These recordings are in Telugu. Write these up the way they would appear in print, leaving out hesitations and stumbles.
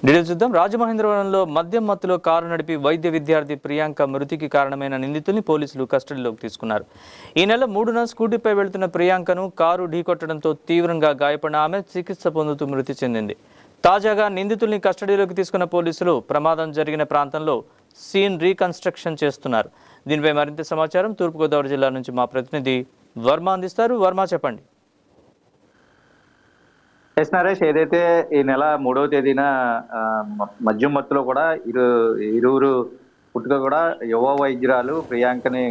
డీటెయిల్స్ చూద్దాం. రాజమహేంద్రవరంలో మద్యం మత్తులో కారు నడిపి వైద్య విద్యార్థి ప్రియాంక మృతికి కారణమైన నిందితుల్ని పోలీసులు కస్టడీలోకి తీసుకున్నారు. ఈ నెల 3న స్కూటీపై వెళ్తున్న ప్రియాంకను కారు ఢీకొట్టడంతో తీవ్రంగా గాయపడిన ఆమె చికిత్స పొందుతూ మృతి చెందింది. తాజాగా నిందితుల్ని కస్టడీలోకి తీసుకున్న పోలీసులు ప్రమాదం జరిగిన ప్రాంతంలో సీన్ రీకన్స్ట్రక్షన్ చేస్తున్నారు. దీనిపై మరింత సమాచారం తూర్పుగోదావరి జిల్లా నుంచి మా ప్రతినిధి వర్మ అందిస్తారు. వర్మ, చెప్పండి. ఎస్ నరేష్, ఏదైతే ఈ నెల 3వ తేదీన మద్యం మత్తులో కూడా ఇరువురు పుట్టుక కూడా యువ వైద్యురాలు ప్రియాంకని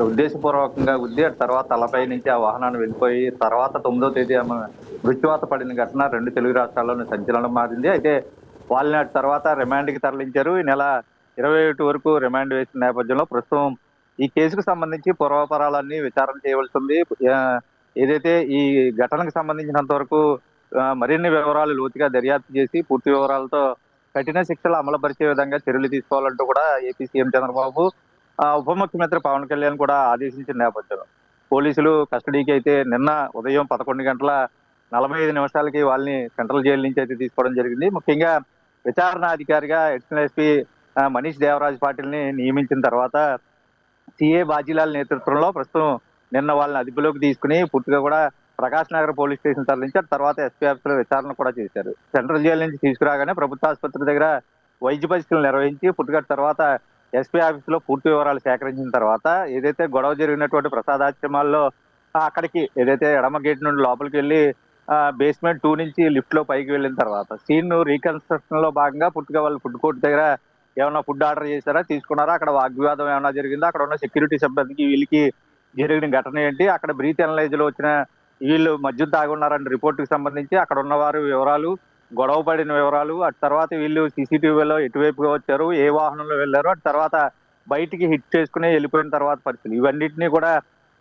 ఉద్దేశపూర్వకంగా గుద్ది తర్వాత తలపై నుంచి ఆ వాహనాన్ని వెళ్ళిపోయి తర్వాత 9వ తేదీ ఆమె మృత్యువాత పడిన ఘటన 2 తెలుగు రాష్ట్రాల్లోనే సంచలనం మారింది. అయితే వాళ్ళని తర్వాత రిమాండ్కి తరలించారు. ఈ నెల 21 వరకు రిమాండ్ వేసిన నేపథ్యంలో ప్రస్తుతం ఈ కేసుకు సంబంధించి పూర్వాపరాలన్నీ విచారణ చేయవలసి ఉంది. ఏదైతే ఈ ఘటనకు సంబంధించినంత వరకు మరిన్ని వివరాలు లోతుగా దర్యాప్తు చేసి పూర్తి వివరాలతో కఠిన శిక్షలు అమలుపరిచే విధంగా చర్యలు తీసుకోవాలంటూ కూడా ఏపీ సీఎం చంద్రబాబు, ఉప ముఖ్యమంత్రి పవన్ కళ్యాణ్ కూడా ఆదేశించిన నేపథ్యంలో పోలీసులు కస్టడీకి అయితే నిన్న ఉదయం 11:45 వాళ్ళని సెంట్రల్ జైలు నుంచి అయితే తీసుకోవడం జరిగింది. ముఖ్యంగా విచారణ అధికారిగా అడిషనల్ ఎస్పీ మనీష్ దేవరాజ్ పాటిల్ని నియమించిన తర్వాత సిఏ బాజీలాల్ నేతృత్వంలో ప్రస్తుతం నిన్న వాళ్ళని అదుపులోకి తీసుకుని పూర్తిగా కూడా ప్రకాశ్ నగర్ పోలీస్ స్టేషన్ తరలించారు. తర్వాత ఎస్పీ ఆఫీసులో విచారణ కూడా చేశారు. సెంట్రల్ జైలు నుంచి తీసుకురాగానే ప్రభుత్వ ఆసుపత్రి దగ్గర వైద్య పరీక్షలు నిర్వహించి పుట్టుక తర్వాత ఎస్పీ ఆఫీసులో పూర్తి వివరాలు సేకరించిన తర్వాత ఏదైతే గొడవ జరిగినటువంటి ప్రసాదాశ్రమాల్లో అక్కడికి ఏదైతే ఎడమ గేట్ నుండి లోపలికి వెళ్ళి బేస్మెంట్ 2 నుంచి లిఫ్ట్ లో పైకి వెళ్ళిన తర్వాత సీన్ రీకన్స్ట్రక్షన్ లో భాగంగా పూర్తిగా వాళ్ళు ఫుడ్ కోర్ట్ దగ్గర ఏమైనా ఫుడ్ ఆర్డర్ చేశారా, తీసుకున్నారా, అక్కడ వాగ్వివాదం ఏమైనా జరిగిందా, అక్కడ ఉన్న సెక్యూరిటీ సిబ్బందికి వీళ్ళకి జరిగిన ఘటన ఏంటి, అక్కడ బ్రీత్ అనలైజ్ లో వచ్చిన వీళ్ళు మద్యం తాగున్నారన్న రిపోర్టుకి సంబంధించి అక్కడ ఉన్నవారు వివరాలు, గొడవ పడిన వివరాలు, అటు తర్వాత వీళ్ళు సీసీటీవీలో ఎటువైపుగా వచ్చారు, ఏ వాహనంలో వెళ్ళారు, అటు తర్వాత బయటికి హిట్ చేసుకుని వెళ్ళిపోయిన తర్వాత పరిస్థితులు ఇవన్నిటినీ కూడా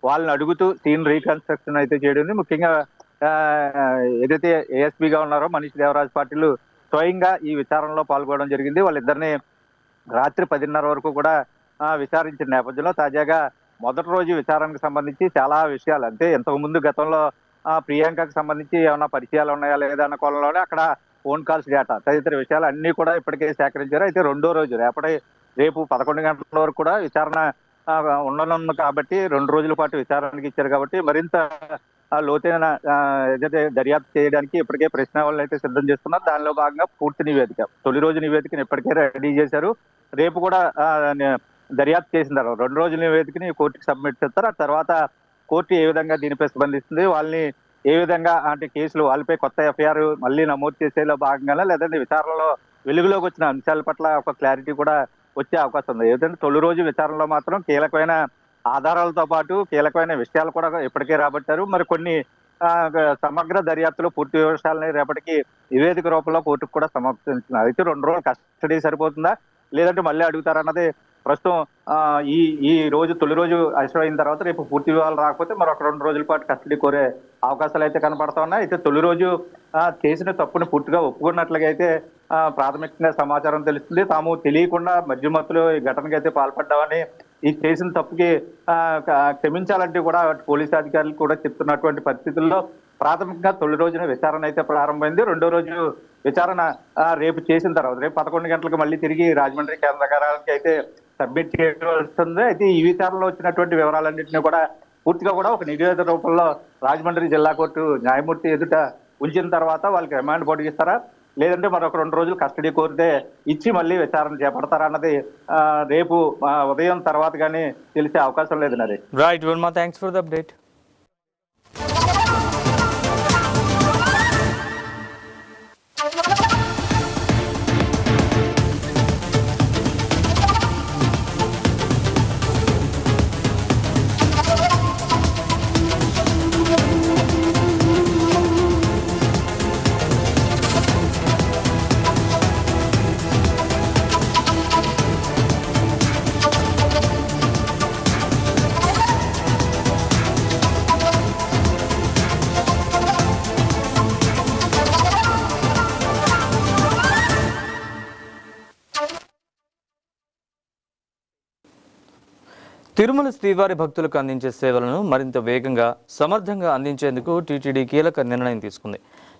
వాళ్ళని అడుగుతూ సీన్ రీకన్స్ట్రక్షన్ అయితే చేయడం. ముఖ్యంగా ఏదైతే ఏఎస్పీగా ఉన్నారో మనీష్ దేవరాజ్ పాటిల్ స్వయంగా ఈ విచారణలో పాల్గొనడం జరిగింది. వాళ్ళిద్దరిని రాత్రి 10:30 వరకు కూడా విచారించిన నేపథ్యంలో తాజాగా మొదటి రోజు విచారణకు సంబంధించి చాలా విషయాలు, అంటే ఇంతకు ముందు గతంలో ప్రియాంకకు సంబంధించి ఏమైనా పరిచయాలు ఉన్నాయా లేదా అన్న కోణంలోనే అక్కడ ఫోన్ కాల్స్ డేటా తదితర విషయాలు అన్ని కూడా ఇప్పటికే సేకరించారు. అయితే రెండో రోజు రేపు 11 గంటల వరకు కూడా విచారణ ఉండనుంది కాబట్టి 2 రోజుల పాటు విచారణకి ఇచ్చారు కాబట్టి మరింత లోతైన ఏదైతే దర్యాప్తు చేయడానికి ఇప్పటికే ప్రశ్నావళిని అయితే సిద్ధం చేస్తున్నారు. దానిలో భాగంగా పూర్తి నివేదిక, తొలి రోజు నివేదికను ఇప్పటికే రెడీ చేశారు. రేపు కూడా దర్యాప్తు చేసిన తర్వాత 2 రోజుల నివేదికని కోర్టుకి సబ్మిట్ చేస్తారు. ఆ తర్వాత కోర్టు ఏ విధంగా దీనిపై స్పందిస్తుంది, వాళ్ళని ఏ విధంగా అంటే కేసులు వాళ్ళపై కొత్త ఎఫ్ఐఆర్ మళ్ళీ నమోదు చేసేలో భాగంగా లేదంటే విచారణలో వెలుగులోకి వచ్చిన అంశాల పట్ల ఒక క్లారిటీ కూడా వచ్చే అవకాశం ఉంది. ఏదంటే తొలి రోజు విచారణలో మాత్రం కీలకమైన ఆధారాలతో పాటు కీలకమైన విషయాలు కూడా ఇప్పటికే రాబట్టారు. మరి కొన్ని సమగ్ర దర్యాప్తులో పూర్తి విషయాలని రేపటికి నివేదిక రూపంలో కోర్టుకు కూడా సమర్పించినారు. అయితే 2 రోజులు కస్టడీ సరిపోతుందా లేదంటే మళ్ళీ అడుగుతారన్నది ప్రస్తుతం ఈ రోజు తొలి రోజు అరెస్ట్ అయిన తర్వాత రేపు పూర్తి వివరాలు రాకపోతే మరొక 2 రోజుల పాటు కస్టడీ కోరే అవకాశాలు అయితే కనపడతా ఉన్నాయి. అయితే తొలి రోజు చేసిన తప్పుని పూర్తిగా ఒప్పుకున్నట్లుగా అయితే ప్రాథమికంగా సమాచారం తెలుస్తుంది. తాము తెలియకుండా మద్యం మత్తులో ఈ ఘటనకి అయితే పాల్పడ్డామని, ఈ చేసిన తప్పుకి క్షమించాలంటే కూడా పోలీసు అధికారులు కూడా చెప్తున్నటువంటి పరిస్థితుల్లో ప్రాథమికంగా తొలి రోజున విచారణ అయితే ప్రారంభమైంది. రెండో రోజు విచారణ రేపు చేసిన తర్వాత రేపు 11 గంటలకు మళ్ళీ తిరిగి రాజమండ్రి కేంద్ర కార్యాలయానికి అయితే సబ్మిట్ చేయవలసింది. అయితే ఈ విచారణలో వచ్చినటువంటి వివరాలన్నింటినీ కూడా పూర్తిగా కూడా ఒక నివేదిక రూపంలో రాజమండ్రి జిల్లా కోర్టు న్యాయమూర్తి ఎదుట ఉంచిన తర్వాత వాళ్ళకి రిమాండ్ పొడిగిస్తారా లేదంటే మరొక 2 రోజులు కస్టడీ కోరితే ఇచ్చి మళ్ళీ విచారణ చేపడతారా అన్నది రేపు ఉదయం తర్వాత కానీ తెలిసే అవకాశం లేదు. Naresh. Right Varma, thanks for the update. Tirumala శ్రీవారి భక్తులకు అందించే సేవలను మరింత వేగంగా సమర్థంగా అందించేందుకు టీటీడీ కీలక నిర్ణయం తీసుకుంది.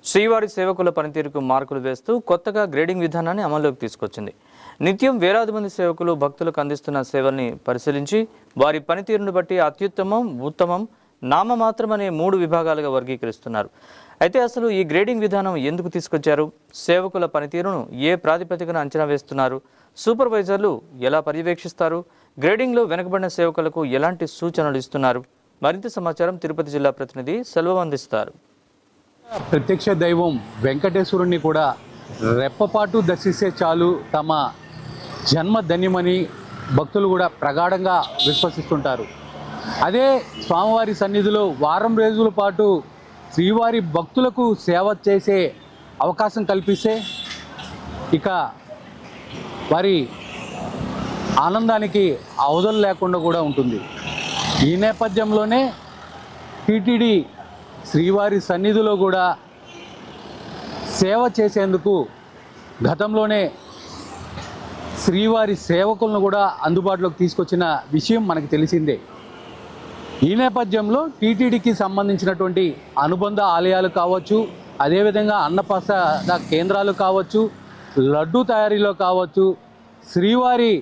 శ్రీవారి సేవకుల పనితీరుకు మార్కులు వేస్తూ కొత్తగా గ్రేడింగ్ విధానాన్ని అమల్లోకి తీసుకొచ్చింది. నిత్యం వేలాది మంది సేవకులు భక్తులకు అందిస్తున్న సేవల్ని పరిశీలించి వారి పనితీరును బట్టి అత్యుత్తమం, ఉత్తమం, నామమాత్రం అనే 3 విభాగాలుగా వర్గీకరిస్తున్నారు. అయితే అసలు ఈ గ్రేడింగ్ విధానం ఎందుకు తీసుకొచ్చారు? సేవకుల పనితీరును ఏ ప్రాతిపదికన అంచనా వేస్తున్నారు? సూపర్వైజర్లు ఎలా పర్యవేక్షిస్తారు? గ్రేడింగ్లో వెనుకబడిన సేవకులకు ఎలాంటి సూచనలు ఇస్తున్నారు? మరింత సమాచారం తిరుపతి జిల్లా ప్రతినిధి సెల్వం అందిస్తారు. ప్రత్యక్ష దైవం వెంకటేశ్వరుణ్ణి కూడా రెప్పపాటు దర్శిస్తే చాలు తమ జన్మ ధన్యమని భక్తులు కూడా ప్రగాఢంగా విశ్వసిస్తుంటారు. అదే స్వామివారి సన్నిధిలో వారం రోజుల పాటు శ్రీవారి భక్తులకు సేవ చేసే అవకాశం కల్పిస్తే ఇక వారి ఆనందానికి అవధులు లేకుండా కూడా ఉంటుంది. ఈ నేపథ్యంలోనే టీటీడీ శ్రీవారి సన్నిధిలో కూడా సేవ చేసేందుకు గతంలోనే శ్రీవారి సేవకులను కూడా అందుబాటులోకి తీసుకొచ్చిన విషయం మనకు తెలిసిందే. ఈ నేపథ్యంలో టీటీడీకి సంబంధించినటువంటి అనుబంధ ఆలయాలు కావచ్చు, అదేవిధంగా అన్నప్రసాద కేంద్రాలు కావచ్చు, లడ్డు తయారీలో కావచ్చు, శ్రీవారి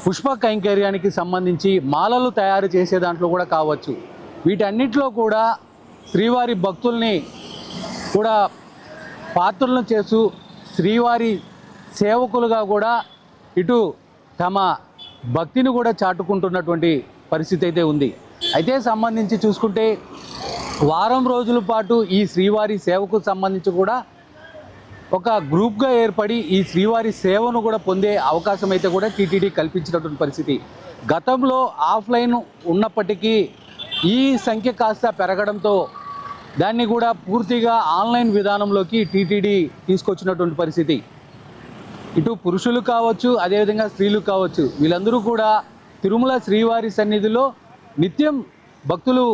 పుష్ప కైంకర్యానికి సంబంధించి మాలలు తయారు చేసే దాంట్లో కూడా కావచ్చు, వీటన్నిటిలో కూడా శ్రీవారి భక్తుల్ని కూడా పాత్రలను చేస్తూ శ్రీవారి సేవకులుగా కూడా ఇటు తమ భక్తిని కూడా చాటుకుంటున్నటువంటి పరిస్థితి అయితే ఉంది. అయితే సంబంధించి చూసుకుంటే వారం రోజుల పాటు ఈ శ్రీవారి సేవకు సంబంధించి కూడా ఒక గ్రూప్గా ఏర్పడి ఈ శ్రీవారి సేవను కూడా పొందే అవకాశం అయితే కూడా టీటీడీ కల్పించినటువంటి పరిస్థితి. గతంలో ఆఫ్లైన్ ఉన్నప్పటికీ ఈ సంఖ్య కాస్త పెరగడంతో దాన్ని కూడా పూర్తిగా ఆన్లైన్ విధానంలోకి టీటీడీ తీసుకొచ్చినటువంటి పరిస్థితి. ఇటు పురుషులు కావచ్చు, అదేవిధంగా స్త్రీలు కావచ్చు, వీళ్ళందరూ కూడా తిరుమల శ్రీవారి సన్నిధిలో నిత్యం భక్తులు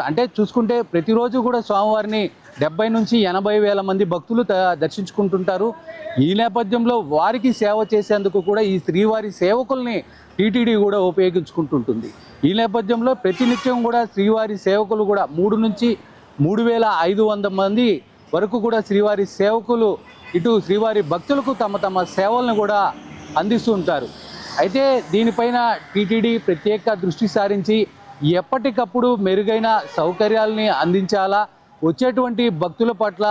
అంటే చూసుకుంటే ప్రతిరోజు కూడా స్వామివారిని 70 నుంచి 80 వేల మంది భక్తులు దర్శించుకుంటుంటారు. ఈ నేపథ్యంలో వారికి సేవ చేసేందుకు కూడా ఈ శ్రీవారి సేవకుల్ని టీటీడీ కూడా ఉపయోగించుకుంటుంటుంది. ఈ నేపథ్యంలో ప్రతినిత్యం కూడా శ్రీవారి సేవకులు కూడా 3 నుంచి 3,500 మంది వరకు కూడా శ్రీవారి సేవకులు ఇటు శ్రీవారి భక్తులకు తమ సేవలను కూడా అందిస్తూ ఉంటారు. అయితే దీనిపైన టీటీడీ ప్రత్యేక దృష్టి సారించి ఎప్పటికప్పుడు మెరుగైన సౌకర్యాలని అందించాలా, వచ్చేటువంటి భక్తుల పట్ల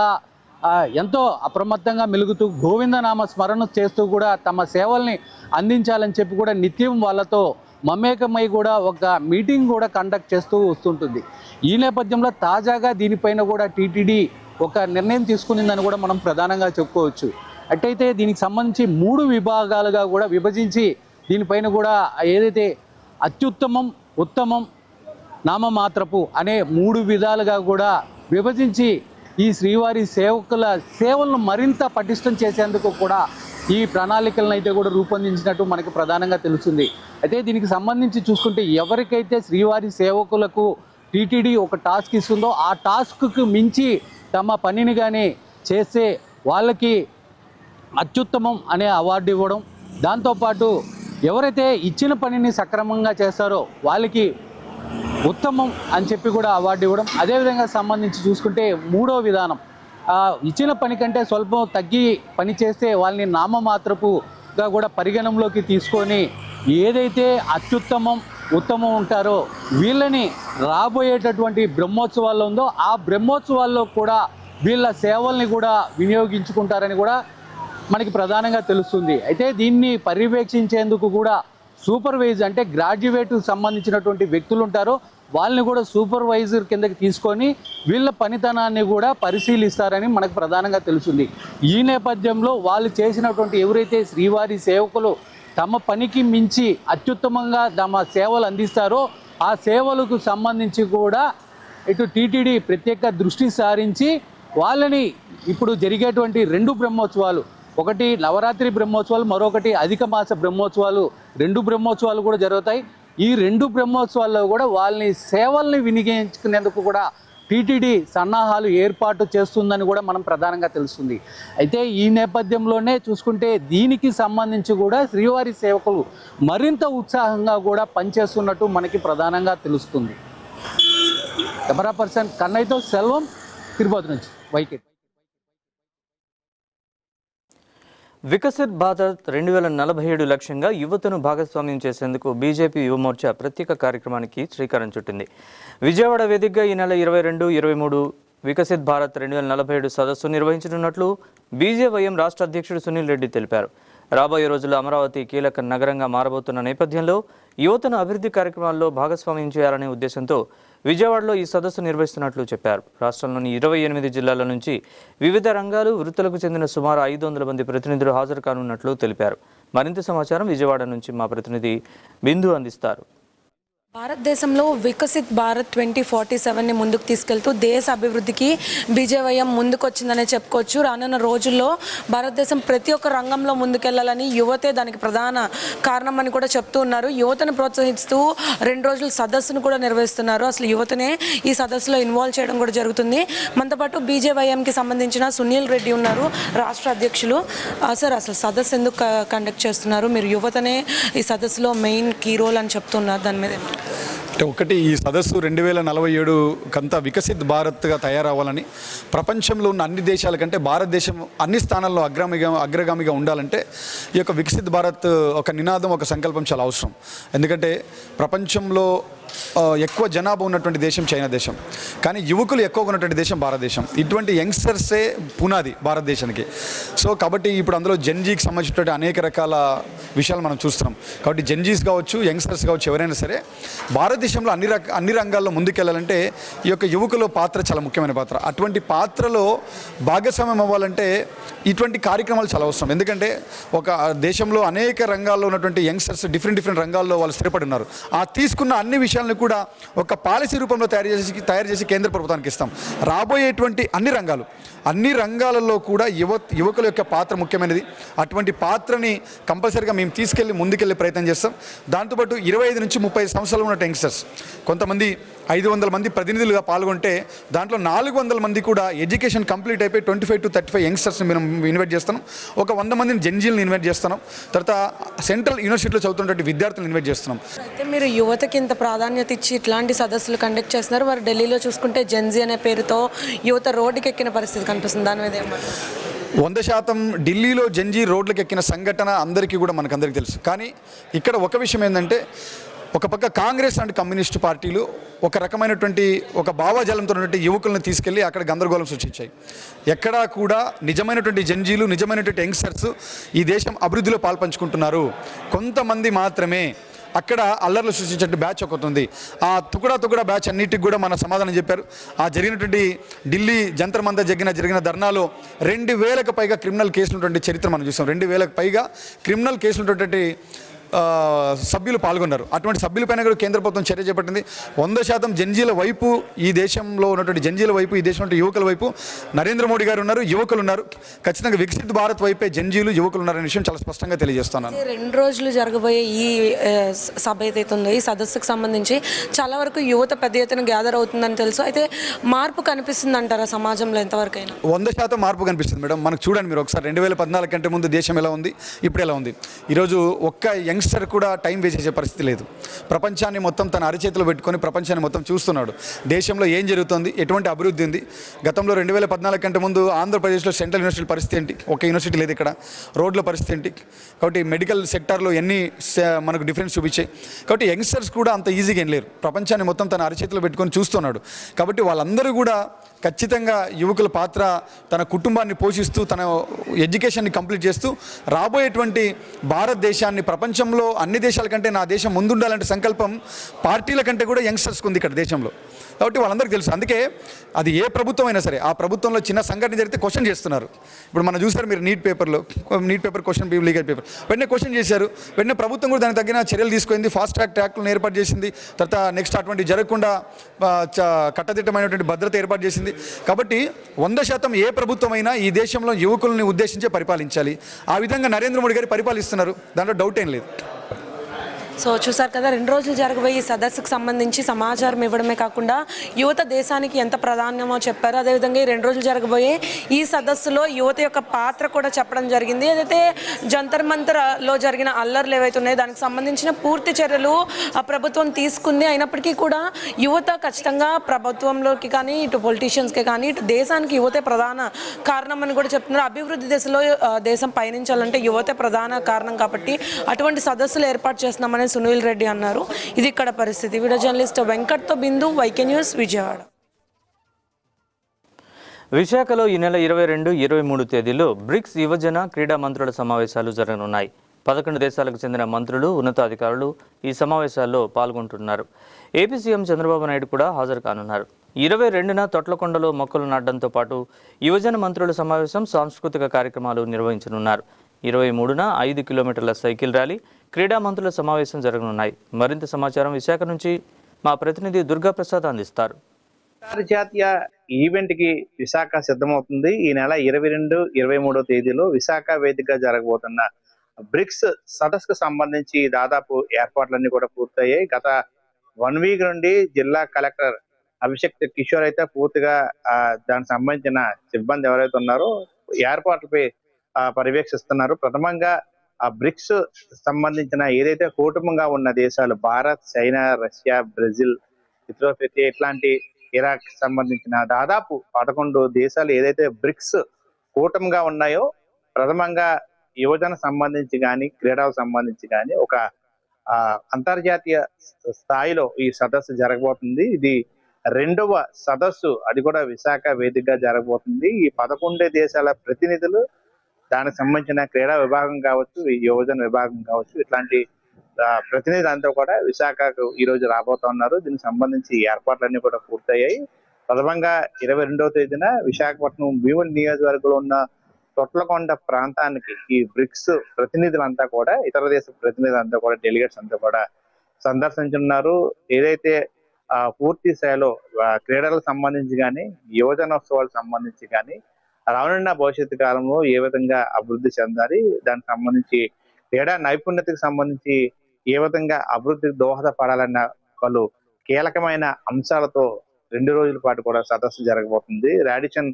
ఎంతో అప్రమత్తంగా మెలుగుతూ గోవిందనామ స్మరణ చేస్తూ కూడా తమ సేవల్ని అందించాలని చెప్పి కూడా నిత్యం వాళ్ళతో మమేకమై కూడా ఒక మీటింగ్ కూడా కండక్ట్ చేస్తూ వస్తుంటుంది. ఈ నేపథ్యంలో తాజాగా దీనిపైన కూడా టీటీడీ ఒక నిర్ణయం తీసుకునిందని కూడా మనం ప్రధానంగా చెప్పుకోవచ్చు. అట్టయితే దీనికి సంబంధించి 3 విభాగాలుగా కూడా విభజించి దీనిపైన కూడా ఏదైతే అత్యుత్తమం, ఉత్తమం, నామమాత్రపు అనే 3 విధాలుగా కూడా విభజించి ఈ శ్రీవారి సేవకుల సేవలను మరింత పటిష్టం చేసేందుకు కూడా ఈ ప్రణాళికలను అయితే కూడా రూపొందించినట్టు మనకు ప్రధానంగా తెలుస్తుంది. అయితే దీనికి సంబంధించి చూసుకుంటే ఎవరికైతే శ్రీవారి సేవకులకు టీటీడీ ఒక టాస్క్ ఇస్తుందో ఆ టాస్క్కు మించి తమ పనిని కానీ చేస్తే వాళ్ళకి అత్యుత్తమం అనే అవార్డు ఇవ్వడం, దాంతోపాటు ఎవరైతే ఇచ్చిన పనిని సక్రమంగా చేస్తారో వాళ్ళకి ఉత్తమం అని చెప్పి కూడా అవార్డు ఇవ్వడం. అదేవిధంగా సంబంధించి చూసుకుంటే 3వ విధానం ఇచ్చిన పని కంటే స్వల్పం తగ్గి పని చేస్తే వాళ్ళని నామమాత్రపుగా కూడా పరిగణంలోకి తీసుకొని ఏదైతే అత్యుత్తమం, ఉత్తమం ఉంటారో వీళ్ళని రాబోయేటటువంటి బ్రహ్మోత్సవాల్లో ఉందో ఆ బ్రహ్మోత్సవాల్లో కూడా వీళ్ళ సేవల్ని కూడా వినియోగించుకుంటారని కూడా మనకి ప్రధానంగా తెలుస్తుంది. అయితే దీన్ని పర్యవేక్షించేందుకు కూడా సూపర్వైజర్ అంటే గ్రాడ్యుయేట్ సంబంధించినటువంటి వ్యక్తులు ఉంటారో వాళ్ళని కూడా సూపర్వైజర్ కిందకి తీసుకొని వీళ్ళ పనితనాన్ని కూడా పరిశీలిస్తారని మనకు ప్రధానంగా తెలుస్తుంది. ఈ నేపథ్యంలో వాళ్ళు చేసినటువంటి ఎవరైతే శ్రీవారి సేవకులు తమ పనికి మించి అత్యుత్తమంగా తమ సేవలు అందిస్తారో ఆ సేవలకు సంబంధించి కూడా ఇటు టీటీడీ ప్రత్యేక దృష్టి సారించి వాళ్ళని ఇప్పుడు జరిగేటువంటి 2 బ్రహ్మోత్సవాలు, ఒకటి నవరాత్రి బ్రహ్మోత్సవాలు, మరొకటి అధిక మాస బ్రహ్మోత్సవాలు, 2 బ్రహ్మోత్సవాలు కూడా జరుగుతాయి. ఈ 2 బ్రహ్మోత్సవాల్లో కూడా వాళ్ళని సేవల్ని వినియోగించుకునేందుకు కూడా టీటీడీ సన్నాహాలు ఏర్పాటు చేస్తుందని కూడా మనం ప్రధానంగా తెలుస్తుంది. అయితే ఈ నేపథ్యంలోనే చూసుకుంటే దీనికి సంబంధించి కూడా శ్రీవారి సేవకులు మరింత ఉత్సాహంగా కూడా పనిచేస్తున్నట్టు మనకి ప్రధానంగా తెలుస్తుంది. కెమెరా పర్సన్ కన్నయ్యతో సెల్వం, తిరుపతి నుంచి వైకే. వికసిత్ భారత్ 2047 లక్ష్యంగా యువతను భాగస్వామ్యం చేసేందుకు బీజేపీ యువమోర్చా ప్రత్యేక కార్యక్రమానికి శ్రీకారం చుట్టింది. విజయవాడ వేదికగా ఈ నెల 22, 23 వికసిత్ భారత్ 2047 సదస్సు నిర్వహించనున్నట్లు బీజేవైఎం రాష్ట్ర అధ్యక్షుడు సునీల్ రెడ్డి తెలిపారు. రాబోయే రోజుల్లో అమరావతి కీలక నగరంగా మారబోతున్న నేపథ్యంలో యువతను అభివృద్ధి కార్యక్రమాల్లో భాగస్వామ్యం చేయాలనే ఉద్దేశంతో విజయవాడలో ఈ సదస్సు నిర్వహిస్తున్నట్లు చెప్పారు. రాష్ట్రంలోని 28 జిల్లాల నుంచి వివిధ రంగాలు, వృత్తులకు చెందిన సుమారు 500 మంది ప్రతినిధులు హాజరు కానున్నట్లు తెలిపారు. మరింత సమాచారం విజయవాడ నుంచి మా ప్రతినిధి బిందు అందిస్తారు. భారతదేశంలో వికసిత్ భారత్ 2047ని ముందుకు తీసుకెళ్తూ దేశ అభివృద్ధికి బీజేవైఎం ముందుకొచ్చిందనే చెప్పుకోవచ్చు. రానున్న రోజుల్లో భారతదేశం ప్రతి ఒక్క రంగంలో ముందుకెళ్లాలని యువతే దానికి ప్రధాన కారణం అని కూడా చెప్తూ ఉన్నారు. యువతను ప్రోత్సహిస్తూ 2 రోజుల సదస్సును కూడా నిర్వహిస్తున్నారు. అసలు యువతనే ఈ సదస్సులో ఇన్వాల్వ్ చేయడం కూడా జరుగుతుంది. మనతో పాటు బీజేవైఎంకి సంబంధించిన సునీల్ రెడ్డి ఉన్నారు, రాష్ట్ర అధ్యక్షులు. సార్, అసలు సదస్సు ఎందుకు కండక్ట్ చేస్తున్నారు? మీరు యువతనే ఈ సదస్సులో మెయిన్ కీ రోల్ అని చెప్తున్నారు, దాని మీద అంటే ఒకటి, ఈ సదస్సు 2047 కంతా వికసిత్ భారత్గా తయారవ్వాలని, ప్రపంచంలో ఉన్న అన్ని దేశాల కంటే భారతదేశం అన్ని స్థానాల్లో అగ్రగామిగా ఉండాలంటే ఈ యొక్క వికసిత్ భారత్ ఒక నినాదం, ఒక సంకల్పం చాలా అవసరం. ఎందుకంటే ప్రపంచంలో ఎక్కువ జనాభా ఉన్నటువంటి దేశం చైనా దేశం, కానీ యువకులు ఎక్కువగా ఉన్నటువంటి దేశం భారతదేశం. ఇటువంటి యంగ్స్టర్సే పునాది భారతదేశానికి. సో కాబట్టి ఇప్పుడు అందులో జెన్జీకి సంబంధించినటువంటి అనేక రకాల విషయాలు మనం చూస్తున్నాం. కాబట్టి జెన్జీస్ కావచ్చు, యంగ్స్టర్స్ కావచ్చు, ఎవరైనా సరే భారతదేశంలో అన్ని రంగాల్లో ముందుకెళ్లాలంటే ఈ యొక్క యువకుల పాత్ర చాలా ముఖ్యమైన పాత్ర. అటువంటి పాత్రలో భాగస్వామ్యం అవ్వాలంటే ఇటువంటి కార్యక్రమాలు చాలా అవసరం. ఎందుకంటే ఒక దేశంలో అనేక రంగాల్లో ఉన్నటువంటి యంగ్స్టర్స్ డిఫరెంట్ రంగాల్లో వాళ్ళు స్థిరపడి ఉన్నారు. ఆ తీసుకున్న అన్ని విషయాలను కూడా ఒక పాలసీ రూపంలో తయారు చేసి కేంద్ర ప్రభుత్వానికి ఇస్తాం. రాబోయేటువంటి అన్ని రంగాలలో కూడా యువకుల యొక్క పాత్ర ముఖ్యమైనది. అటువంటి పాత్రని కంపల్సరీగా మేము తీసుకెళ్ళి ముందుకెళ్ళే ప్రయత్నం చేస్తాం. దాంతోపాటు 25 నుంచి 30 సంవత్సరాలు ఉన్న యంగ్స్టర్స్, కొంతమంది 500 మంది ప్రతినిధులుగా పాల్గొంటే దాంట్లో 400 మంది కూడా ఎడ్యుకేషన్ కంప్లీట్ అయిపోయి 25 to 35 యంగ్స్టర్స్ని మేము ఇన్వైట్ చేస్తున్నాం. ఒక 100 మందిని జెన్జీలను ఇన్వైట్ చేస్తున్నాం. తర్వాత సెంట్రల్ యూనివర్సిటీలో చదువుతున్నటువంటి విద్యార్థులను ఇన్వైట్ చేస్తున్నాం. అయితే మీరు యువతకి ఇంత ప్రాధాన్యత ఇచ్చి ఇట్లాంటి సదస్సులు కండక్ట్ చేస్తున్నారు. మరి ఢిల్లీలో చూసుకుంటే జెన్జీ అనే పేరుతో యువత రోడ్డుకి ఎక్కిన పరిస్థితి కనిపిస్తుంది. దాని మీద ఏమంటారు? 100% ఢిల్లీలో జెన్జీ రోడ్లకు ఎక్కిన సంఘటన అందరికీ తెలుసు. కానీ ఇక్కడ ఒక విషయం ఏంటంటే, ఒక పక్క కాంగ్రెస్ అండ్ కమ్యూనిస్టు పార్టీలు ఒక రకమైనటువంటి ఒక భావజాలంతో ఉన్నటువంటి యువకులను తీసుకెళ్ళి అక్కడ గందరగోళం సృష్టించాయి. ఎక్కడా కూడా నిజమైనటువంటి జెన్జీలు, నిజమైనటువంటి యంగ్స్టర్స్ ఈ దేశం అభివృద్ధిలో పాల్పంచుకుంటున్నారు. కొంతమంది మాత్రమే అక్కడ అల్లర్లు సృష్టించే బ్యాచ్ ఒకటి ఉంది. ఆ తుకుడా బ్యాచ్ అన్నిటికి కూడా మన సమాధానం చెప్పారు. ఆ జరిగినటువంటి ఢిల్లీ జంతర్ మంతర్ జరిగిన ధర్నాలో 2000కు పైగా క్రిమినల్ కేసులు ఉన్నటువంటి చరిత్ర మనం చూసాం. 2000కు పైగా క్రిమినల్ కేసులు ఉన్నటువంటి సభ్యులు పాల్గొన్నారు. అటువంటి సభ్యులపైన కూడా కేంద్ర ప్రభుత్వం చర్య చేపట్టింది. 100% జెన్జీల వైపు, ఈ దేశంలో ఉన్నటువంటి జెన్జీల వైపు, ఈ దేశంలో యువకుల వైపు నరేంద్ర మోడీ గారు ఉన్నారు, యువకులు ఉన్నారు. ఖచ్చితంగా వికసిత్ భారత్ వైపే జెన్జీలు, యువకులు ఉన్నారనే విషయం చాలా స్పష్టంగా తెలియజేస్తున్నాను. 2 రోజులు జరగబోయే ఈ సభ ఏదైతే ఉందో, ఈ సదస్సుకు సంబంధించి చాలా వరకు యువత పెద్ద ఎత్తున గ్యాదర్ అవుతుందని తెలుసు. అయితే మార్పు కనిపిస్తుంది అంటారా సమాజంలో ఎంతవరకైనా? 100% మార్పు కనిపిస్తుంది మేడం. మనకు చూడండి మీరు ఒకసారి 2014 కంటే ముందు దేశం ఎలా ఉంది, ఇప్పుడు ఎలా ఉంది. ఈరోజు ఒక్క యంగ్స్టర్ కూడా టైం వేస్ట్ చేసే పరిస్థితి లేదు. ప్రపంచాన్ని మొత్తం తన అరచేతిలో పెట్టుకొని ప్రపంచాన్ని మొత్తం చూస్తున్నాడు. దేశంలో ఏం జరుగుతుంది, ఎటువంటి అభివృద్ధి ఉంది. గతంలో 2014 కంటే ముందు ఆంధ్రప్రదేశ్లో సెంట్రల్ యూనివర్సిటీ పరిస్థితి ఏంటి, ఒక యూనివర్సిటీ లేదు ఇక్కడ. రోడ్ల పరిస్థితి ఏంటి. కాబట్టి మెడికల్ సెక్టార్లో ఎన్ని మనకు డిఫరెన్స్ చూపించాయి. కాబట్టి యంగ్స్టర్స్ కూడా అంత ఈజీగా ఏం లేరు. ప్రపంచాన్ని మొత్తం తన అరచేతిలో పెట్టుకొని చూస్తున్నాడు. కాబట్టి వాళ్ళందరూ కూడా ఖచ్చితంగా యువకుల పాత్ర, తన కుటుంబాన్ని పోషిస్తూ, తన ఎడ్యుకేషన్ని కంప్లీట్ చేస్తూ రాబోయేటువంటి భారతదేశాన్ని ప్రపంచంలో అన్ని దేశాల కంటే నా దేశం ముందుండాలంటే సంకల్పం పార్టీల కంటే కూడా యంగ్స్టర్స్కి ఉంది ఇక్కడ దేశంలో. కాబట్టి వాళ్ళందరికీ తెలుసు. అందుకే అది ఏ ప్రభుత్వం అయినా సరే, ఆ ప్రభుత్వంలో చిన్న సంఘటన జరిగితే క్వశ్చన్ చేస్తున్నారు. ఇప్పుడు మనం చూసారు మీరు neat paper question legal paper వెంటనే క్వశ్చన్ చేశారు. వెంటనే ప్రభుత్వం కూడా దానికి తగిన చర్యలు తీసుకుంది. ఫాస్ట్ ట్రాక్ ట్రాక్లను ఏర్పాటు చేసింది. తర్వాత నెక్స్ట్ అటువంటి జరగకుండా కట్టదిట్టమైనటువంటి భద్రత ఏర్పాటు చేసింది. కాబట్టి 100% ఏ ప్రభుత్వం అయినా ఈ దేశంలో యువకుల్ని ఉద్దేశించే పరిపాలించాలి. ఆ విధంగా నరేంద్ర మోడీ గారు పరిపాలిస్తున్నారు. దాంట్లో డౌట్ ఏం లేదు. సో చూసారు కదా, 2 రోజులు జరగబోయే ఈ సదస్సుకు సంబంధించి సమాచారం ఇవ్వడమే కాకుండా యువత దేశానికి ఎంత ప్రాధాన్యమో చెప్పారు. అదేవిధంగా ఈ 2 రోజులు జరగబోయే ఈ సదస్సులో యువత యొక్క పాత్ర కూడా చెప్పడం జరిగింది. ఏదైతే జంతర్ మంతర్లో జరిగిన అల్లర్లు ఏవైతే ఉన్నాయో దానికి సంబంధించిన పూర్తి చర్యలు ప్రభుత్వం తీసుకుంది. అయినప్పటికీ కూడా యువత ఖచ్చితంగా ప్రభుత్వంలోకి కానీ ఇటు పొలిటీషియన్స్కి కానీ ఇటు దేశానికి యువతే ప్రధాన కారణం అని కూడా చెప్తున్నారు. అభివృద్ధి దశలో దేశం పయనించాలంటే యువతే ప్రధాన కారణం కాబట్టి అటువంటి సదస్సులు ఏర్పాటు చేస్తున్నామని సునీల్ రెడ్డి అన్నారు. ఇది ఇక్కడ పరిస్థితి. వీడియో జర్నలిస్ట్ వెంకట్తో బిందు, వైకే న్యూస్, విజయవాడ. విశాఖలో ఈ నెల 22, 23 తేదీలో బ్రిక్స్ యువజన క్రీడా మంత్రుల సమావేశాలు జరగనున్నాయి. 11 దేశాలకు చెందిన మంత్రులు, ఉన్నతాధికారులు ఈ సమావేశాల్లో పాల్గొంటున్నారు. ఏపీ సీఎం చంద్రబాబు నాయుడు కూడా హాజరు కానున్నారు. 22న తొట్లకొండలో మొక్కలు నాటడంతో పాటు యువజన మంత్రుల సమావేశం, సాంస్కృతిక కార్యక్రమాలు నిర్వహించనున్నారు. 23న 5 కిలోమీటర్ల సైకిల్ ర్యాలీ, క్రీడా మంత్రుల సమావేశం జరగనున్నాయి. మరింత సమాచారం విశాఖ నుంచి మా ప్రతినిధి దుర్గాప్రసాద్ అందిస్తారు. అంతర్జాతీయ ఈవెంట్ కి విశాఖ సిద్ధమవుతుంది. ఈ నెల 22, 23 తేదీలో విశాఖ వేదికగా జరగబోతున్న బ్రిక్స్ సదస్సుకు సంబంధించి దాదాపు ఏర్పాట్లన్నీ కూడా పూర్తయ్యాయి. గత 1 వీక్ నుండి జిల్లా కలెక్టర్ అభిషేక్ కిషోర్ అయితే పూర్తిగా దానికి సంబంధించిన సిబ్బంది ఎవరైతే ఉన్నారో ఏర్పాట్లపై పర్యవేక్షిస్తున్నారు. ప్రథమంగా ఆ బ్రిక్స్ సంబంధించిన ఏదైతే కూటమిగా ఉన్న దేశాలు Bharat, China, Russia, Brazil, Ethiopia ఇట్లాంటి ఇరాక్ సంబంధించిన దాదాపు 11 దేశాలు ఏదైతే బ్రిక్స్ కూటమిగా ఉన్నాయో ప్రథమంగా యువజన సంబంధించి కానీ క్రీడలకు సంబంధించి కానీ ఒక అంతర్జాతీయ స్థాయిలో ఈ సదస్సు జరగబోతుంది. ఇది 2వ సదస్సు, అది కూడా విశాఖ వేదికగా జరగబోతుంది. ఈ 11 దేశాల ప్రతినిధులు, దానికి సంబంధించిన క్రీడా విభాగం కావచ్చు, యువజన విభాగం కావచ్చు, ఇట్లాంటి ప్రతినిధులంతా కూడా విశాఖకు ఈ రోజు రాబోతున్నారు. దీనికి సంబంధించి ఏర్పాట్లన్నీ కూడా పూర్తయ్యాయి. ప్రథమంగా 22వ తేదీన విశాఖపట్నం భీముని నియోజకవర్గంలో ఉన్న తొట్లకొండ ప్రాంతానికి ఈ బ్రిక్స్ ప్రతినిధులంతా కూడా, ఇతర దేశ ప్రతినిధులంతా కూడా, డెలిగేట్స్ అంతా కూడా సందర్శించున్నారు. ఏదైతే పూర్తి స్థాయిలో క్రీడలకు సంబంధించి కానీ, యువజనోత్సవాలకు సంబంధించి కానీ రానున్న భవిష్యత్తు కాలంలో ఏ విధంగా అభివృద్ధి చెందాలి, దానికి సంబంధించి క్రీడా నైపుణ్యతకు సంబంధించి ఏ విధంగా అభివృద్ధికి దోహదపడాలన్న పలు కీలకమైన అంశాలతో 2 రోజుల పాటు కూడా సదస్సు జరగబోతుంది. రాడిసన్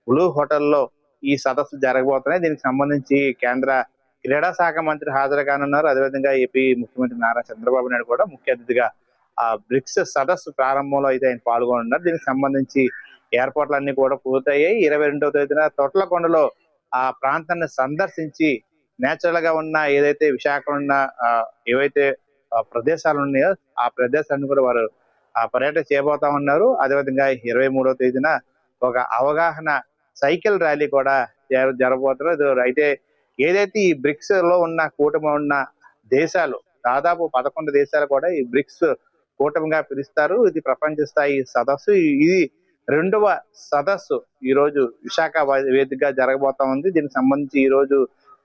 బ్లూ హోటల్లో ఈ సదస్సు జరగబోతున్నాయి. దీనికి సంబంధించి కేంద్ర క్రీడా శాఖ మంత్రి హాజరు కానున్నారు. అదేవిధంగా ఏపీ ముఖ్యమంత్రి నారా చంద్రబాబు నాయుడు కూడా ముఖ్య అతిథిగా బ్రిక్స్ సదస్సు ప్రారంభంలో అయితే ఆయన పాల్గొనున్నారు. దీనికి సంబంధించి ఏర్పాట్లన్నీ కూడా పూర్తయ్యాయి. 22వ తేదీన తొట్లకొండలో ఆ ప్రాంతాన్ని సందర్శించి నేచురల్ గా ఉన్న ఏదైతే విశాఖలో ఉన్న ఏవైతే ప్రదేశాలు ఉన్నాయో ఆ ప్రదేశాన్ని కూడా వారు పర్యటన చేయబోతా ఉన్నారు. అదేవిధంగా 23వ తేదీన ఒక అవగాహన సైకిల్ ర్యాలీ కూడా జరగబోతున్నారు. అయితే ఏదైతే ఈ బ్రిక్స్ లో ఉన్న కూటమి ఉన్న దేశాలు దాదాపు 11 దేశాలు కూడా ఈ బ్రిక్స్ కూటమిగా పిలుస్తారు. ఇది ప్రపంచ స్థాయి సదస్సు. ఇది 2వ సదస్సు ఈ రోజు విశాఖ వేదికగా జరగబోతా ఉంది. దీనికి సంబంధించి ఈ రోజు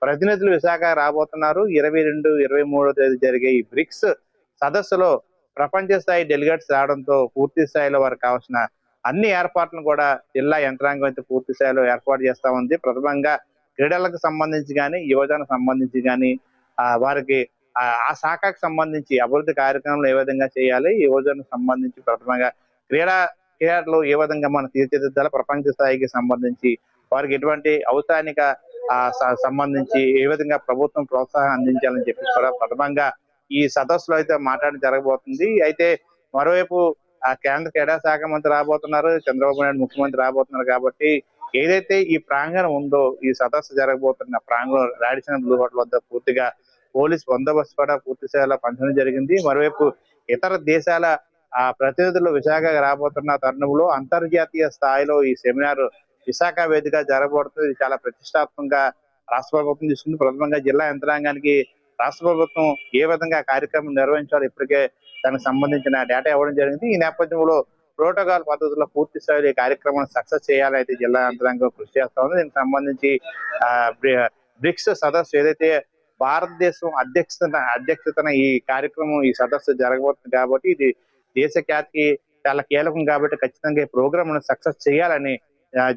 ప్రతినిధులు విశాఖ రాబోతున్నారు. 22, 23వ తేదీ జరిగే ఈ బ్రిక్స్ సదస్సులో ప్రపంచ స్థాయి డెలిగేట్స్ రావడంతో పూర్తి స్థాయిలో వారికి కావాల్సిన అన్ని ఏర్పాట్లను కూడా జిల్లా యంత్రాంగం అయితే పూర్తి స్థాయిలో ఏర్పాటు చేస్తా ఉంది. ప్రథమంగా క్రీడలకు సంబంధించి కానీ, యువజనకు సంబంధించి కానీ వారికి ఆ శాఖకు సంబంధించి అభివృద్ధి కార్యక్రమాలు ఏ విధంగా చేయాలి, యువజనకు సంబంధించి ప్రథమంగా క్రీడలు ఏ విధంగా మనం తీర్చిదిద్దాలి, ప్రపంచ స్థాయికి సంబంధించి వారికి ఎటువంటి ఔత్సాహిక సంబంధించి ఏ విధంగా ప్రభుత్వం ప్రోత్సాహం అందించాలని చెప్పి కూడా ప్రథమంగా ఈ సదస్సులో అయితే మాట్లాడడం జరగబోతుంది. అయితే మరోవైపు కేంద్ర క్రీడా శాఖ మంత్రి రాబోతున్నారు, చంద్రబాబు నాయుడు ముఖ్యమంత్రి రాబోతున్నారు. కాబట్టి ఏదైతే ఈ ప్రాంగణం ఉందో ఈ సదస్సు జరగబోతున్న ప్రాంగణం రాడిసన్ బ్లూ హోటల్ వద్ద పూర్తిగా పోలీస్ బందోబస్తు కూడా పూర్తి స్థాయిలో పంచడం జరిగింది. మరోవైపు ఇతర దేశాల ప్రతినిధులు విశాఖ రాబోతున్న తరుణంలో అంతర్జాతీయ స్థాయిలో ఈ సెమినార్ విశాఖ వేదిక జరగబడుతుంది. చాలా ప్రతిష్టాత్మకంగా రాష్ట్ర ప్రభుత్వం తీసుకుంది. ప్రథమంగా జిల్లా యంత్రాంగానికి రాష్ట్ర ప్రభుత్వం ఏ విధంగా కార్యక్రమం నిర్వహించాలో ఇప్పటికే దానికి సంబంధించిన డేటా ఇవ్వడం జరిగింది. ఈ నేపథ్యంలో ప్రోటోకాల్ పద్ధతిలో పూర్తి స్థాయిలో ఈ కార్యక్రమాన్ని సక్సెస్ చేయాలైతే జిల్లా యంత్రాంగం కృషి చేస్తా ఉంది. దీనికి సంబంధించి బ్రిక్స్ సదస్సు ఏదైతే భారతదేశం అధ్యక్షతన ఈ కార్యక్రమం ఈ సదస్సు జరగబోతుంది కాబట్టి ఇది దేశ ఖ్యాతికి చాలా కీలకం కాబట్టి ఖచ్చితంగా ఈ ప్రోగ్రామ్ సక్సెస్ చేయాలని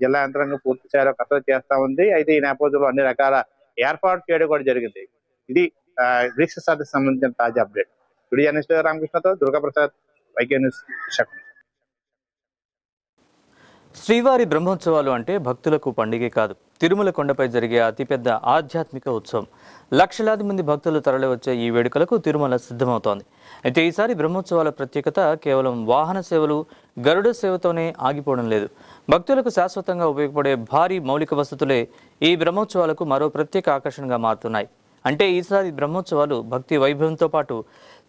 జిల్లా యంత్రాంగం పూర్తి స్థాయిలో కసరత్తు చేస్తా ఉంది. అయితే ఈ నేపథ్యంలో అన్ని రకాల ఏర్పాటు చేయడం కూడా జరిగింది. ఇది బ్రిక్స్ సదస్సు సంబంధించిన తాజా అప్డేట్. స్టూడియో జర్నలిస్ట్ రామకృష్ణతో దుర్గాప్రసాద్, వైకే న్యూస్, విశాఖపట్నం. శ్రీవారి బ్రహ్మోత్సవాలు అంటే భక్తులకు పండుగే కాదు, తిరుమల కొండపై జరిగే అతిపెద్ద ఆధ్యాత్మిక ఉత్సవం. లక్షలాది మంది భక్తులు తరలివచ్చే ఈ వేడుకలకు తిరుమల సిద్ధమవుతోంది. అయితే ఈసారి బ్రహ్మోత్సవాల ప్రత్యేకత కేవలం వాహన సేవలు, గరుడ సేవతోనే ఆగిపోవడం లేదు. భక్తులకు శాశ్వతంగా ఉపయోగపడే భారీ మౌలిక వసతులే ఈ బ్రహ్మోత్సవాలకు మరో ప్రత్యేక ఆకర్షణగా మారుతున్నాయి. అంటే ఈసారి బ్రహ్మోత్సవాలు భక్తి వైభవంతో పాటు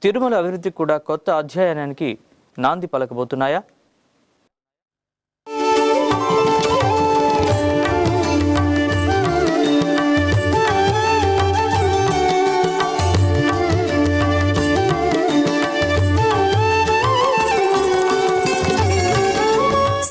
తిరుమల అభివృద్ధికి కూడా కొత్త అధ్యాయానికి నాంది పలకబోతున్నాయా?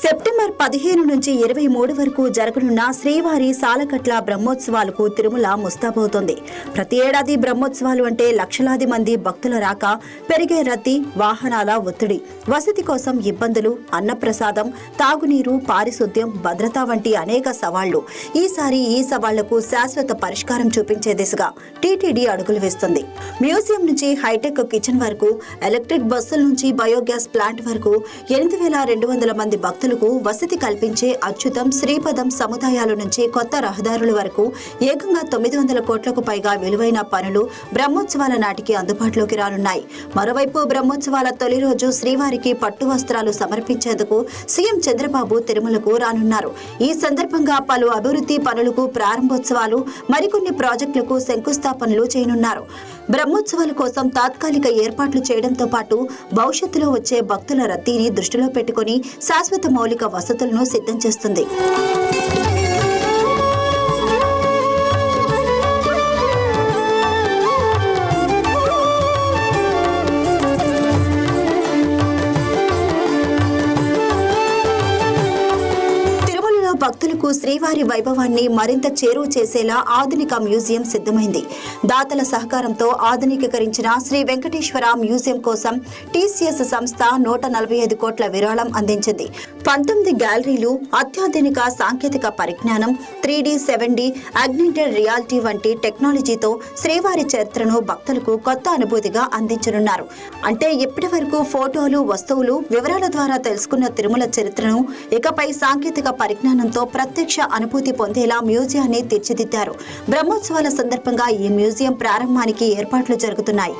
సెప్టెంబర్ 15 నుంచి 23 వరకు జరగనున్న శ్రీవారి సాలకట్ల బ్రహ్మోత్సవాలకు తిరుమల ముస్తాబవుతోంది. ప్రతి ఏడాది బ్రహ్మోత్సవాలు అంటే లక్షలాది మంది భక్తుల రాక, పెరిగే రద్దీ, వాహనాల ఒత్తిడి, వసతి కోసం ఇబ్బందులు, అన్నప్రసాదం, తాగునీరు, పారిశుద్ధ్యం, భద్రత వంటి అనేక సవాళ్లు. ఈసారి ఈ సవాళ్లకు శాశ్వత పరిష్కారం చూపించే దిశగా టీటీడీ అడుగులు వేస్తుంది. మ్యూజియం నుంచి హైటెక్ కిచెన్ వరకు, ఎలక్ట్రిక్ బస్సుల నుంచి బయోగ్యాస్ ప్లాంట్ వరకు 8,200 మంది భక్తులకు వసతి కల్పించే అచ్యుతం, శ్రీపదం సముదాయాల నుంచి కొత్త రహదారుల వరకు ఏకంగా 900 కోట్లకు పైగా విలువైన పనులు బ్రహ్మోత్సవాల నాటికి అందుబాటులోకి రానున్నాయి. మరోవైపు బ్రహ్మోత్సవాల తొలి రోజు శ్రీవారికి పట్టు వస్త్రాలు సమర్పించేందుకు సీఎం చంద్రబాబు తిరుమలకు రానున్నారు. ఈ సందర్భంగా పలు అభివృద్ధి పనులకు ప్రారంభోత్సవాలు, మరికొన్ని ప్రాజెక్టులకు శంకుస్థాపనలు చేయనున్నారు. బ్రహ్మోత్సవాల కోసం తాత్కాలిక ఏర్పాట్లు చేయడంతో పాటు భవిష్యత్తులో వచ్చే భక్తుల రద్దీని దృష్టిలో పెట్టుకుని శాశ్వత మౌలిక వసతులను సిద్ధం చేస్తుంది. భక్తులకు శ్రీవారి వైభవాన్ని మరింత చేరువ చేసేలా ఆధునిక మ్యూజియం సిద్ధమైంది. దాతల సహకారంతో ఆధునికీకరించిన శ్రీ వెంకటేశ్వర మ్యూజియం కోసం టీసీఎస్ సంస్థ 145 కోట్ల విరాళం అందించింది. 19 గ్యాలరీలు, అత్యాధునిక సాంకేతిక పరిజ్ఞానం, 3D, 7D, అగ్మెంటెడ్ రియాలిటీ వంటి టెక్నాలజీతో శ్రీవారి చరిత్రను భక్తులకు కొత్త అనుభూతిగా అందించనున్నారు. అంటే ఇప్పటి వరకు ఫోటోలు, వస్తువులు, వివరాల ద్వారా తెలుసుకున్న తిరుమల చరిత్రను ఇకపై సాంకేతిక పరిజ్ఞానంతో ప్రత్యక్ష అనుభూతి పొందేలా మ్యూజియాన్ని తీర్చిదిద్దారు. బ్రహ్మోత్సవాల సందర్భంగా ఈ మ్యూజియం ప్రారంభానికి ఏర్పాట్లు జరుగుతున్నాయి.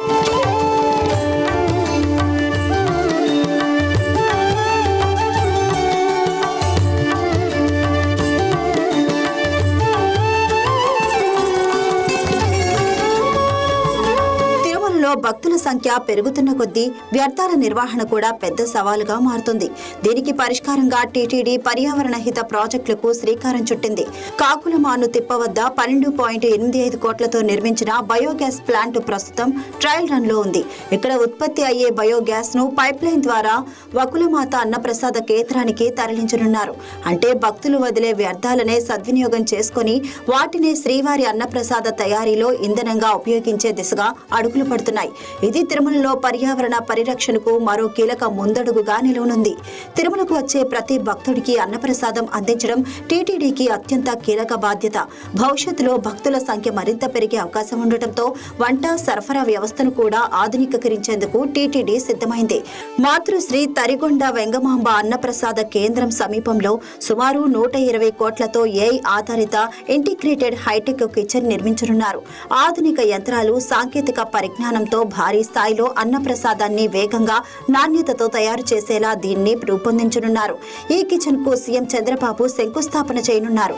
భక్తుల సంఖ్య పెరుగుతున్న కొద్దీ వ్యర్థాల నిర్వహణ కూడా పెద్ద సవాలుగా మారుతుంది. దీనికి పరిష్కారంగా టీటీడీ పర్యావరణ హిత ప్రాజెక్టులకు శ్రీకారం చుట్టింది. కాకులమాను తిప్ప వద్ద 12.85 కోట్లతో నిర్మించిన బయోగ్యాస్ ప్లాంట్ ప్రస్తుతం ట్రయల్ రన్ లో ఉంది. ఇక్కడ ఉత్పత్తి అయ్యే బయోగ్యాస్ ను పైప్ లైన్ ద్వారా వకులమాత అన్నప్రసాద కేంద్రానికి తరలించనున్నారు. అంటే భక్తులు వదిలే వ్యర్థాలనే సద్వినియోగం చేసుకుని వాటిని శ్రీవారి అన్నప్రసాద తయారీలో ఇంధనంగా ఉపయోగించే దిశగా అడుగులు పడుతున్నాయి. ఇది తిరుమలలో పర్యావరణ పరిరక్షణకు మరో కీలక ముందడుగుగా నిలవనుంది. తిరుమలకు వచ్చే ప్రతి భక్తుడికి అన్నప్రసాదం అందించడం టీటీడీకి అత్యంత కీలక బాధ్యత. భవిష్యత్తులో భక్తుల సంఖ్య మరింత పెరిగే అవకాశం ఉండటంతో వంట సరఫరా వ్యవస్థను కూడా ఆధునికీకరించేందుకు టీటీడీ సిద్ధమైంది. మాతృశ్రీ తరిగొండ వెంగమాంబ అన్నప్రసాద కేంద్రం సమీపంలో సుమారు 120 కోట్లతో ఏఐ ఆధారిత ఇంటిగ్రేటెడ్ హైటెక్ కిచెన్ నిర్మించనున్నారు. ఆధునిక యంత్రాలు, సాంకేతిక పరిజ్ఞానంతో భారీ స్థాయిలో అన్నప్రసాదాన్ని వేగంగా, నాణ్యతతో తయారు చేసేలా దీన్ని రూపొందించనున్నారు. ఈ కిచెన్ కు సీఎం చంద్రబాబు శంకుస్థాపన చేయనున్నారు.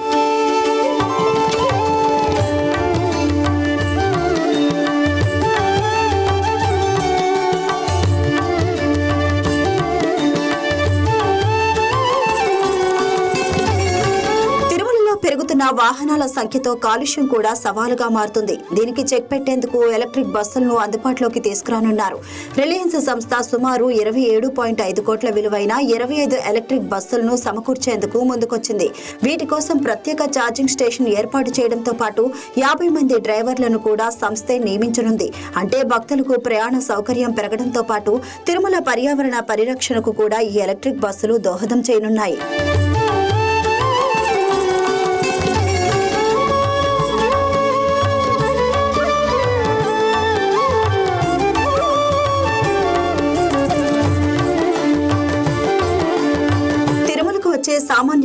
పెరుగుతున్న వాహనాల సంఖ్యతో కాలుష్యం కూడా సవాలుగా మారుతుంది. దీనికి చెక్ పెట్టేందుకు ఎలక్ట్రిక్ బస్సులను అందుబాటులోకి తీసుకురానున్నారు. రిలయన్స్ సంస్థ సుమారు 27.5 కోట్ల విలువైన 25 ఎలక్ట్రిక్ బస్సులను సమకూర్చేందుకు ముందుకొచ్చింది. వీటి కోసం ప్రత్యేక ఛార్జింగ్ స్టేషన్ ఏర్పాటు చేయడంతో పాటు 50 మంది డ్రైవర్లను కూడా సంస్థే నియమించనుంది. అంటే భక్తులకు ప్రయాణ సౌకర్యం పెరగడంతో పాటు తిరుమల పర్యావరణ పరిరక్షణకు కూడా ఈ ఎలక్ట్రిక్ బస్సులు దోహదం చేయనున్నాయి.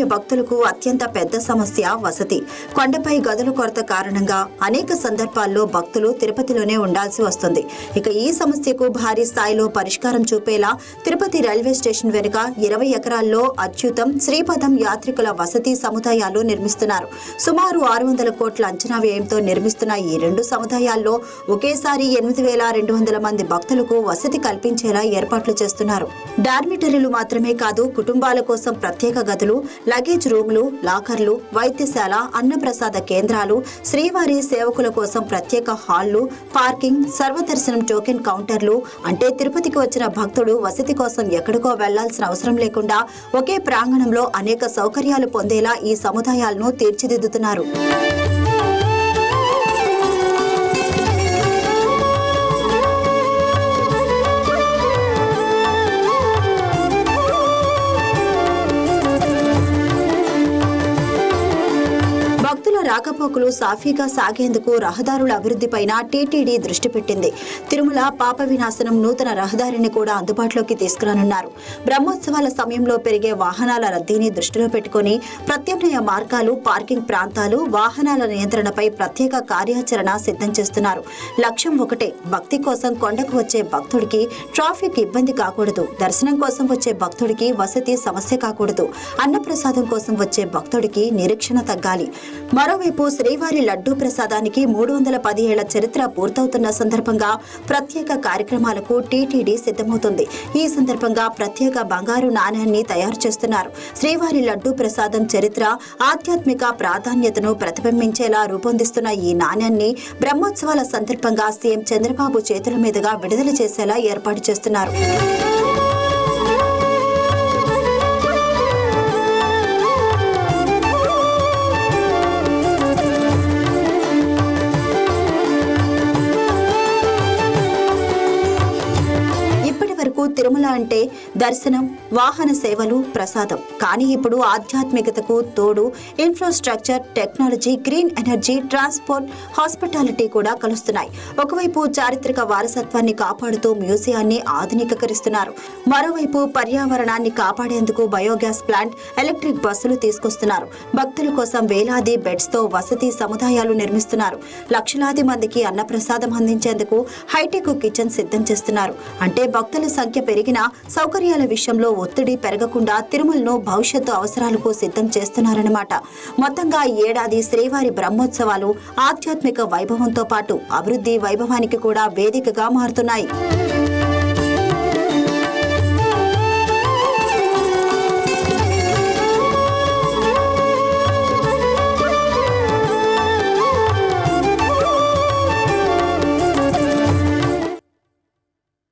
సామాన్య భక్తులకు అత్యంత పెద్ద సమస్య వసతి. కొండపై గదుల కొరత కారణంగా అనేక సందర్భాల్లో భక్తులు తిరుపతిలోనే ఉండాల్సి వస్తుంది. ఇక ఈ సమస్యకు భారీ స్థాయిలో పరిష్కారం చూపేలా తిరుపతి రైల్వే స్టేషన్ వెనుక 20 ఎకరాల్లో అచ్యుతం, శ్రీపదం యాత్రికుల వసతి సముదాయాలు నిర్మిస్తున్నారు. సుమారు 600 కోట్ల అంచనా వ్యయంతో నిర్మిస్తున్న ఈ 2 సముదాయాల్లో ఒకేసారి 8,200 మంది భక్తులకు వసతి కల్పించేలా ఏర్పాట్లు చేస్తున్నారు. డార్మిటరీలు మాత్రమే కాదు, కుటుంబాల కోసం ప్రత్యేక గదులు, లగేజ్ రూములు, లాకర్లు, వైద్యశాల, అన్నప్రసాద కేంద్రాలు, శ్రీవారి సేవకుల కోసం ప్రత్యేక హాళ్లు, పార్కింగ్, సర్వదర్శనం టోకెన్ కౌంటర్లు. అంటే తిరుపతికి వచ్చిన భక్తుడు వసతి కోసం ఎక్కడికో వెళ్లాల్సిన అవసరం లేకుండా ఒకే ప్రాంగణంలో అనేక సౌకర్యాలు పొందేలా ఈ సముదాయాలను తీర్చిదిద్దుతున్నారు. భక్తుల రాకపోకలు సాఫీగా సాగేందుకు రహదారుల అభివృద్ధిపైన టీటీడీ దృష్టి పెట్టింది. తిరుమల పాప వినాశనం నూతన రహదారిని కూడా అందుబాటులోకి తీసుకురానున్నారు. బ్రహ్మోత్సవాల సమయంలో పెరిగే వాహనాల రద్దీని దృష్టిలో పెట్టుకుని ప్రత్యామ్నాయ మార్గాలు, పార్కింగ్ ప్రాంతాలు, వాహనాల నియంత్రణపై ప్రత్యేక కార్యాచరణ సిద్ధం చేస్తున్నారు. లక్ష్యం ఒకటే, భక్తి కోసం కొండకు వచ్చే భక్తుడికి ట్రాఫిక్ ఇబ్బంది కాకూడదు, దర్శనం కోసం వచ్చే భక్తుడికి వసతి సమస్య కాకూడదు, అన్నప్రసాదం కోసం వచ్చే భక్తుడికి నిరీక్షణ తగ్గాలి. మరోవైపు శ్రీవారి లడ్డూ ప్రసాదానికి 310 ఏళ్ల చరిత్ర పూర్తవుతున్న సందర్భంగా ప్రత్యేక కార్యక్రమాలకు టీటీడీ సిద్ధమవుతుంది. ఈ సందర్భంగా ప్రత్యేక బంగారు నాణ్యాన్ని తయారు చేస్తున్నారు. శ్రీవారి లడ్డూ ప్రసాదం చరిత్ర, ఆధ్యాత్మిక ప్రాధాన్యతను ప్రతిబింబించేలా రూపొందిస్తున్న ఈ నాణ్యాన్ని బ్రహ్మోత్సవాల సందర్భంగా సీఎం చంద్రబాబు చేతుల మీదుగా విడుదల చేసేలా ఏర్పాటు చేస్తున్నారు. తిరుమల అంటే దర్శనం, వాహన సేవలు, ప్రసాదం. కానీ ఇప్పుడు ఆధ్యాత్మికతకు తోడు infrastructure, technology, green energy, transport, hospitality కూడా కలుస్తున్నాయి. ఒకవైపు చారిత్రక వారసత్వాన్ని కాపాడుతూ మ్యూజియాన్ని ఆధునికీకరిస్తున్నారు. మరోవైపు పర్యావరణాన్ని కాపాడేందుకు బయోగ్యాస్ ప్లాంట్, ఎలక్ట్రిక్ బస్సులు తీసుకొస్తున్నారు. భక్తుల కోసం వేలాది బెడ్స్ తో వసతి సముదాయాలు నిర్మిస్తున్నారు. లక్షలాది మందికి అన్నప్రసాదం అందించేందుకు హైటెక్ కిచెన్ సిద్ధం చేస్తున్నారు. అంటే భక్తుల సంఖ్య పెరిగినా సౌకర్యాల విషయంలో ఒత్తిడి పెరగకుండా తిరుమలను భవిష్యత్తు అవసరాలకు సిద్ధం చేస్తున్నారన్నమాట. మొత్తంగా ఈ ఏడాది శ్రీవారి బ్రహ్మోత్సవాలు ఆధ్యాత్మిక వైభవంతో పాటు అభివృద్ధి వైభవానికి కూడా వేదికగా మారుతున్నాయి.